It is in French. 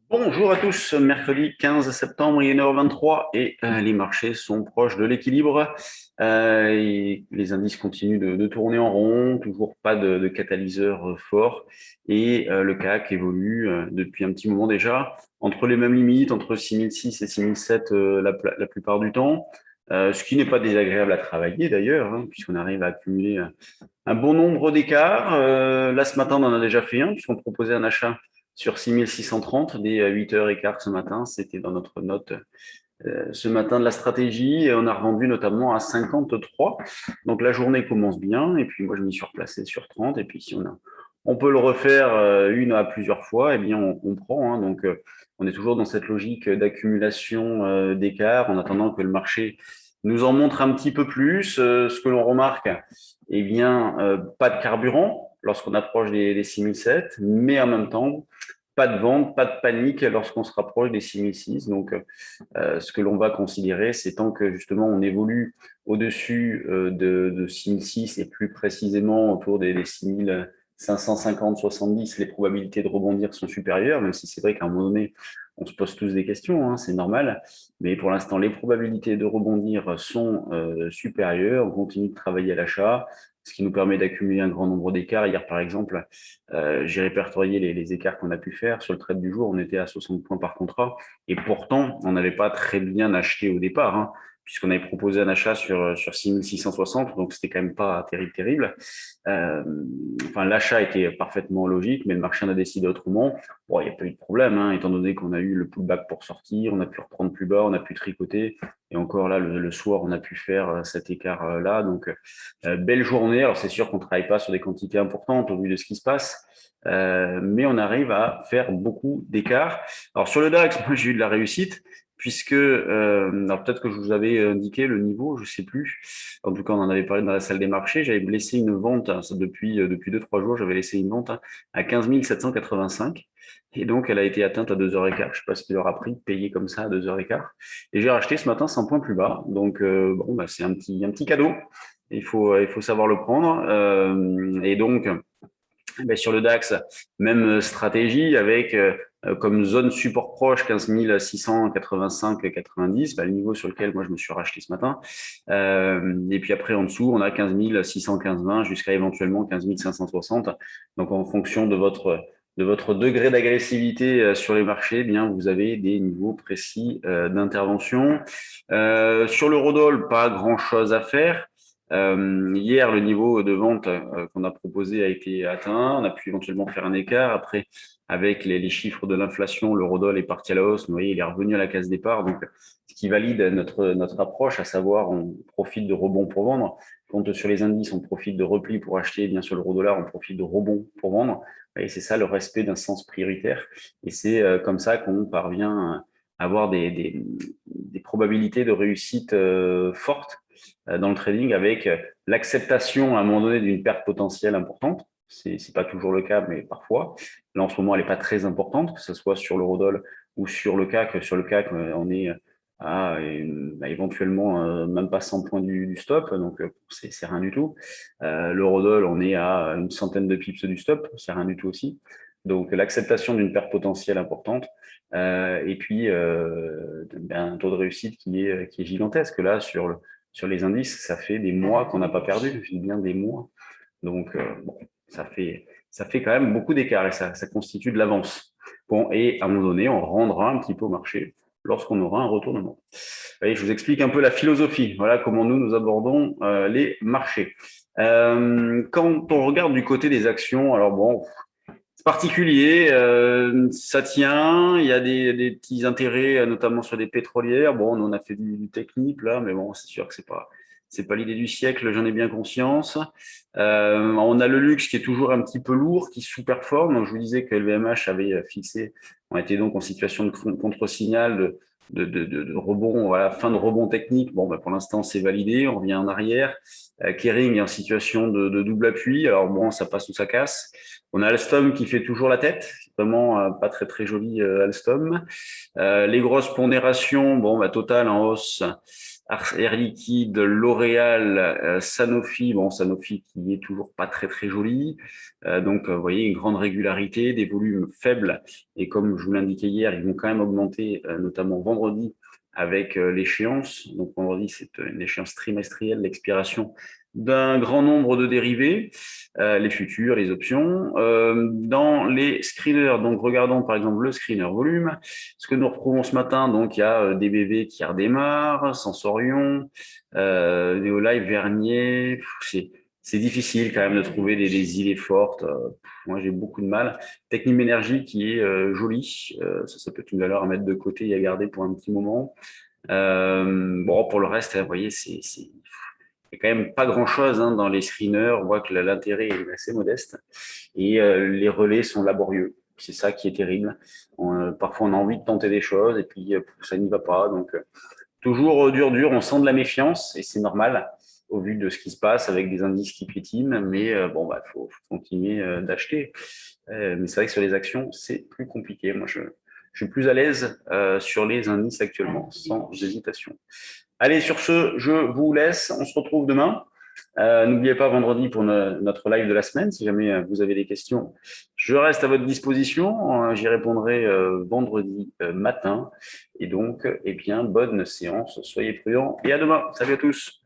Bonjour à tous, mercredi 15 septembre, il est 9h23 et les marchés sont proches de l'équilibre. Et les indices continuent de tourner en rond, toujours pas de catalyseur fort et le CAC évolue depuis un petit moment déjà entre les mêmes limites, entre 6006 et 6007 la plupart du temps. Ce qui n'est pas désagréable à travailler d'ailleurs, hein, puisqu'on arrive à accumuler un bon nombre d'écarts. Là, ce matin, on en a déjà fait un, puisqu'on proposait un achat sur 6630 dès 8h15 ce matin. C'était dans notre note ce matin de la stratégie. Et on a revendu notamment à 53. Donc la journée commence bien. Et puis moi, je m'y suis replacé sur 30. Et puis si on peut le refaire une à plusieurs fois, eh bien, on prend, hein. Donc, on est toujours dans cette logique d'accumulation d'écarts en attendant que le marché nous en montre un petit peu plus. Ce que l'on remarque, eh bien, pas de carburant lorsqu'on approche des 6007, mais en même temps, pas de vente, pas de panique lorsqu'on se rapproche des 6006. Donc, ce que l'on va considérer, c'est tant que justement on évolue au-dessus de 6006 et plus précisément autour des 6550, 70, les probabilités de rebondir sont supérieures, même si c'est vrai qu'à un moment donné, on se pose tous des questions, hein, c'est normal. Mais pour l'instant, les probabilités de rebondir sont supérieures. On continue de travailler à l'achat, ce qui nous permet d'accumuler un grand nombre d'écarts. Hier, par exemple, j'ai répertorié les écarts qu'on a pu faire. Sur le trade du jour, on était à 60 points par contrat. Et pourtant, on n'avait pas très bien acheté au départ, hein, puisqu'on avait proposé un achat sur 6660, donc c'était quand même pas terrible, terrible. Euh, enfin, l'achat était parfaitement logique, mais le marché en a décidé autrement. Bon, il n'y a pas eu de problème, hein, étant donné qu'on a eu le pullback pour sortir, on a pu reprendre plus bas, on a pu tricoter, et encore là, le soir, on a pu faire cet écart-là. Donc, belle journée. Alors, c'est sûr qu'on ne travaille pas sur des quantités importantes au vu de ce qui se passe, mais on arrive à faire beaucoup d'écarts. Alors, sur le DAX, moi, j'ai eu de la réussite, puisque, alors peut-être que je vous avais indiqué le niveau, je sais plus. En tout cas, on en avait parlé dans la salle des marchés. J'avais laissé une vente, hein, ça depuis 2, 3 jours, j'avais laissé une vente, hein, à 15 785. Et donc, elle a été atteinte à 2h15. Je ne sais pas ce qu'il aura pris de payer comme ça à 2h15. Et j'ai racheté ce matin 100 points plus bas. Donc, bon, bah, c'est un petit cadeau. Il faut savoir le prendre. Et donc, ben, sur le DAX, même stratégie avec comme zone support proche 15 685-90, ben, le niveau sur lequel moi je me suis racheté ce matin. Et puis après en dessous, on a 15 615-20 jusqu'à éventuellement 15 560. Donc en fonction de votre degré d'agressivité sur les marchés, eh bien vous avez des niveaux précis d'intervention. Sur l'eurodoll, pas grand-chose à faire. Hier, le niveau de vente qu'on a proposé a été atteint. On a pu éventuellement faire un écart. Après, avec les chiffres de l'inflation, l'eurodoll est parti à la hausse. Vous voyez, il est revenu à la case départ. Donc, ce qui valide notre approche, à savoir, on profite de rebond pour vendre. Quand sur les indices, on profite de repli pour acheter, eh bien sur l'euro-dollar, on profite de rebond pour vendre. Et c'est ça le respect d'un sens prioritaire. Et c'est comme ça qu'on parvient à avoir des probabilités de réussite fortes dans le trading avec l'acceptation à un moment donné d'une perte potentielle importante. C'est pas toujours le cas, mais parfois. Là, en ce moment, elle n'est pas très importante, que ce soit sur l'eurodoll ou sur le CAC. Sur le CAC, on est à éventuellement même pas 100 points du stop, donc c'est rien du tout. L'eurodoll, on est à une centaine de pips du stop, c'est rien du tout aussi. Donc l'acceptation d'une perte potentielle importante, et puis un taux de réussite qui est gigantesque. Là, sur les indices, ça fait des mois qu'on n'a pas perdu, je dis bien des mois. Donc, bon, ça fait quand même beaucoup d'écart et ça constitue de l'avance. Bon, et à un moment donné, on rendra un petit peu au marché lorsqu'on aura un retournement. Vous voyez, je vous explique un peu la philosophie. Voilà comment nous abordons les marchés. Quand on regarde du côté des actions, alors bon, c'est particulier, ça tient, il y a des petits intérêts, notamment sur des pétrolières. Bon, on a fait du technique là, mais bon, c'est sûr que c'est pas l'idée du siècle, j'en ai bien conscience. On a le luxe qui est toujours un petit peu lourd, qui sous-performe. Donc, je vous disais que LVMH avait fixé, on était donc en situation de contre-signal de rebond, voilà, fin de rebond technique. Bon, ben, pour l'instant, c'est validé, on revient en arrière. Kering est en situation de double appui. Alors bon, ça passe ou ça casse. On a Alstom qui fait toujours la tête, vraiment pas très très joli Alstom. Les grosses pondérations, bon, bah, Total en hausse Air Liquide, L'Oréal, Sanofi. Bon, Sanofi qui est toujours pas très très joli. Donc, vous voyez, une grande régularité, des volumes faibles. Et comme je vous l'indiquais hier, ils vont quand même augmenter, notamment vendredi, avec l'échéance. Donc, vendredi, c'est une échéance trimestrielle, l'expiration d'un grand nombre de dérivés, les futurs, les options. Dans les screeners, donc regardons par exemple le screener volume. Ce que nous retrouvons ce matin, donc il y a DBV qui redémarre, Sensorion, Neolive, Vernier. C'est difficile quand même de trouver des idées fortes. Moi, j'ai beaucoup de mal. Technip Energy qui est jolie. Ça peut être une valeur à mettre de côté et à garder pour un petit moment. Bon, pour le reste, vous voyez, il n'y a quand même pas grand-chose hein, dans les screeners. On voit que l'intérêt est assez modeste et les relais sont laborieux. C'est ça qui est terrible. Parfois, on a envie de tenter des choses et puis ça n'y va pas. Donc, toujours dur. On sent de la méfiance et c'est normal au vu de ce qui se passe avec des indices qui piétinent. Mais bon, bah, faut continuer d'acheter. Mais c'est vrai que sur les actions, c'est plus compliqué. Moi, je suis plus à l'aise sur les indices actuellement, sans hésitation. Allez, sur ce, je vous laisse. On se retrouve demain. N'oubliez pas vendredi pour notre live de la semaine. Si jamais vous avez des questions, je reste à votre disposition. J'y répondrai vendredi matin. Et donc, eh bien, bonne séance. Soyez prudents et à demain. Salut à tous.